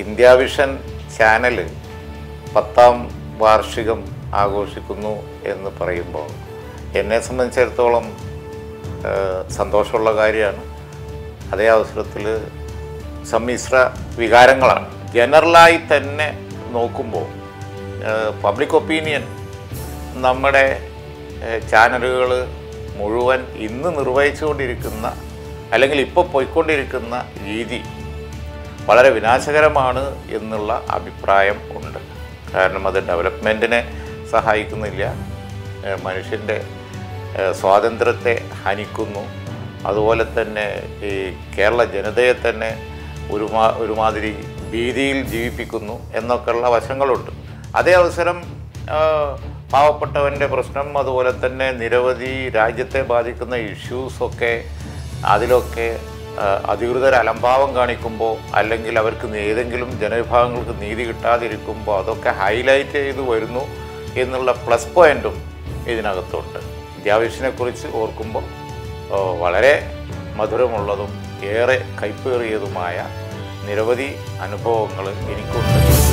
India vision channel 10ാം വാർഷികം ആഘോഷിക്കുന്നു എന്ന് പറയുമ്പോൾ എന്നെ സംബന്ധിച്ചിടത്തോളം സന്തോഷമുള്ള കാര്യമാണ്. അതേ അവസരത്തിൽ സമ്മിശ്ര വികാരങ്ങളാണ്. ജനറലായി തന്നെ നോക്കുമ്പോൾ പബ്ലിക് ഒപ്പീനിയൻ നമ്മുടെ ചാനലുകൾ മുഴുവൻ ഇന്ന് നിർവഹിച്ചുകൊണ്ടിരിക്കുന്ന അല്ലെങ്കിൽ ഇപ്പോൾ പോയിക്കൊണ്ടിരിക്കുന്ന രീതി വളരെ വിനാശകരമാണ് എന്നുള്ള അഭിപ്രായം ഉണ്ട്. കാരണം അത് ഡെവലപ്മെൻറ്റിനെ സഹായിക്കുന്നില്ല, മനുഷ്യൻ്റെ സ്വാതന്ത്ര്യത്തെ ഹനിക്കുന്നു, അതുപോലെ തന്നെ ഈ കേരള ജനതയെ തന്നെ ഒരുമാതിരി ഭീതിയിൽ ജീവിപ്പിക്കുന്നു എന്നൊക്കെയുള്ള വശങ്ങളുണ്ട്. അതേ അവസരം പാവപ്പെട്ടവൻ്റെ പ്രശ്നം, അതുപോലെ തന്നെ നിരവധി രാജ്യത്തെ ബാധിക്കുന്ന ഇഷ്യൂസൊക്കെ അതിലൊക്കെ അധികൃതർ അലംഭാവം കാണിക്കുമ്പോൾ അല്ലെങ്കിൽ അവർക്ക് ഏതെങ്കിലും ജനവിഭാഗങ്ങൾക്ക് നീതി കിട്ടാതിരിക്കുമ്പോൾ അതൊക്കെ ഹൈലൈറ്റ് ചെയ്ത് വരുന്നു എന്നുള്ള പ്ലസ് പോയിൻറ്റും ഇതിനകത്തുണ്ട്. ഇന്ത്യാവിഷനെക്കുറിച്ച് ഓർക്കുമ്പോൾ വളരെ മധുരമുള്ളതും ഏറെ കയ്പേറിയതുമായ നിരവധി അനുഭവങ്ങൾ എനിക്കുണ്ട്.